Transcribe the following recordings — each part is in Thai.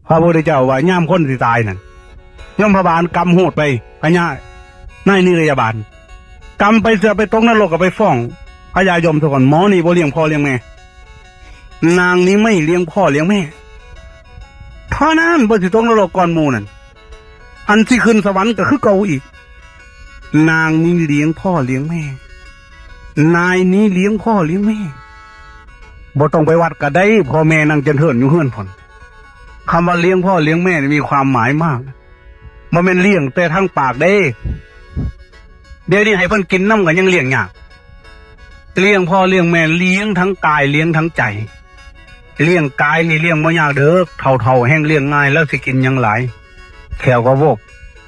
พระพุทธเจ้าว่าย่ามคนสิตายนั่นย่อมพบาลกรรมโหดไปพญานายนิรยาบาลกรรมไปเสือไปตกนรกกับไปฟ้องพญายมทุกคนหมอนี่บ่เลี้ยงพ่อเลี้ยงแม่นางนี้ไม่เลี้ยงพ่อเลี้ยงแม่เพราะนั้นบ่สิตกนรกก่อนหมู่นั่นอันที่ขึ้นสวรรค์ก็คือเก่าอีกนางนี้เลี้ยงพ่อเลี้ยงแม่นายนี้เลี้ยงพ่อเลี้ยงแม่บ่ต้องไปวัดก็ได้พ่อแม่นั่งเจริญอยู่เฮือนพ่นคำว่าเลี้ยงพ่อเลี้ยงแม่มีความหมายมากมันเป็นเลี้ยงแต่ทั้งปากได้เดี๋ยวนี้ให้เพิ่นกินน้ำกันยังเลี้ยงยากเลี้ยงพ่อเลี้ยงแม่เลี้ยงทั้งกายเลี้ยงทั้งใจเลี้ยงกายนี่เลี้ยงบ่ยากเด้อเท่าแห้งเลี้ยงง่ายแล้วสิกินยังหลายแขวก็โวก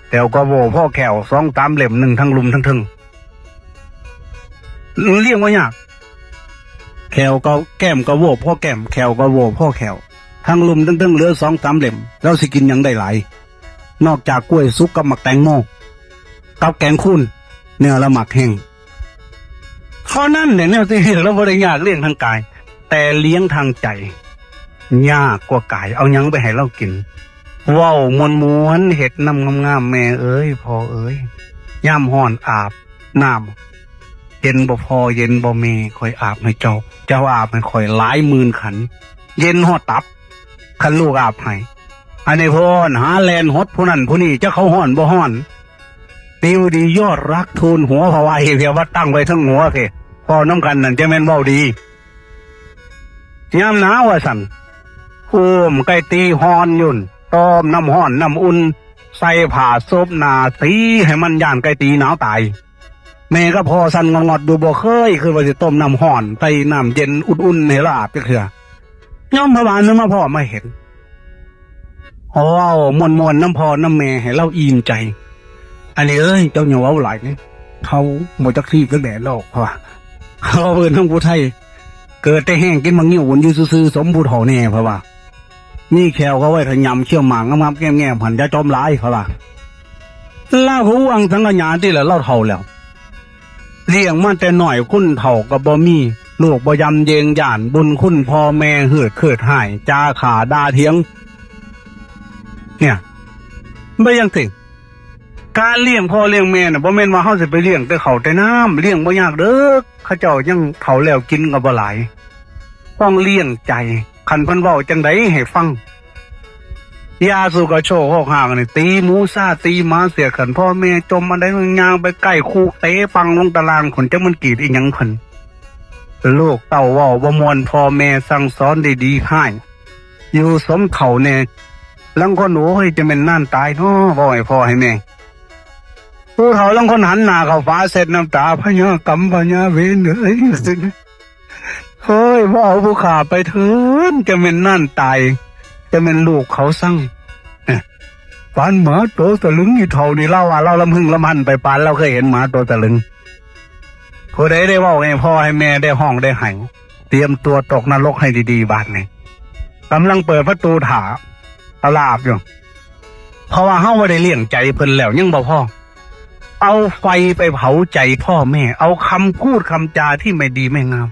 แต่ก็โวพ่อแขว2-3 เล่ม1ทั้งลุมทั้งทึงเลี้ยงบ่ยากแขวก็แก้มก็โวพ่อแก้มแขวก็โวพ่อแขวทั้งลุมทั้งทึงเหลือ2-3 เล่มแล้วสิกินยังได้หลายนอกจากกล้วยสุกกับหมักแตงโมกับแกงคุ้นเนื้อละหมักแห้งเพราะนั่นเนี่ยที่เห็นแล้วบ่ได้ยากเลี้ยงทางกายแต่เลี้ยงทางใจยากกว่ากายเอายังไปให้เรากินว้าวม้วนเห็ดน้ำงามๆแม่เอ้ยพ่อเอ้ยย่ำห่อนอาบน้ำเย็นบ่พอเย็นบ่เมคอยอาบให้เจ้าอาบให้คอยหลายหมื่นขันเย็นหอดตับขันลูกอาบให้อันนี้พ่อหาแลนฮดผู้นั้นผู้นี้จะเขาห่อนบ่ห่อนติวดียอดรักทูลหัวพะวายเพียว่าตั้งไว้ทั้งหัวเคพอน้ำกันนั่นจะแม่นเว้าดียามหนาวว่าสั่นภูมิไก่ตีฮอนยุ่นต้มน้ำห้อนน้ำอุ่นใส่ผ้าซบหนาตีให้มันย่านไก่ตีหนาวตายแม่ก็พอสั่นงอดดูบ่เคยคือว่าจะต้มน้ำห้อนใส่น้ำเย็นอุ่นๆให้ละอาบจักเทื่อย่อมพะบาลนึกมาพ่อไม่เห็นว้าวมวนน้ำพอน้ำแม่ให้เราอิ่มใจอันนี้เอ้ยเจ้าอย่าเว้าหลายนี่เขาหมดจักทีก็แดดโลกเพราะว่าเขาเพิ่นทั้งผู้ไทยเกิดแต่แห้งกินมังงิ้ววนอยู่ซื่อๆสมผู้เฒ่าแน่เพราะว่านี่แควเขาไว้ขยำเชี่ยวหมางงามๆแง่ๆผันจะจอมร้ายเขาล่ะเล่าหูอังสังกัญญาที่ละเล่าเฒ่าแล้วเลี้ยงมาแต่หน่อยคุณเฒ่ากับบ่มีลูกบ่ยำเยงย่านบุญคุณพ่อแม่เหือดเขิดหายจาขาดาเทียงเนี่ยไม่ยังติการเลี้ยงพ่อเลี้ยงแม่น่ะบ่แม่นว่าเฮาสิไปเลี้ยงแต่เขาแต่น้ำเลี้ยงบ่ยากเด้อเขาเจ้ายังเฒ่าแล้วกินก็บ่หลายต้องเลี้ยงใจคันเพิ่นเว้าจังได๋ให้ฟังยาสูกะโชคหอกห่างนี่ตีหมูซ่าตีหมาเสียขันพ่อแม่จมอันใดมันย่างไปใกล้คูเตะฟังลงตารางขนจักมันกีดอีหยังเพิ่นลูกเต้าเว้าบ่ม่วนพ่อแม่สั่งสอนได้ดีให้อยู่สมเขาแน่ลังคนโอ้ยจะแม่นนั่นตายเนาะบ่ให้พ่อให้แม่ผู้เขาลังคนหันหน้าเข้าฟ้าเสร็จน้ำตาพญากรรมพญาเวรเอ้ยเฮ้ยว่าเอาผู้ขาไปเถินจะเป็นนั่นตายจะเป็นลูกเขาสั่งปานหมาตัวตะลึงอีเท่านี่เล่าว่าเราลำพึงลำพันไปปานเราเคยเห็นหมาตัวตะลึงผู้ใดได้ว่าให้พ่อให้แม่ได้ห้องได้หังเตรียมตัวตกนรกให้ดีๆบาดนี้กำลังเปิดประตูถาตลาบอยู่เพราะว่าเฮาบ่ได้เลี้ยงใจเพิ่นแล้วยังบ่พอเอาไฟไปเผาใจพ่อแม่เอาคำพูดคำจาที่ไม่ดีไม่งาม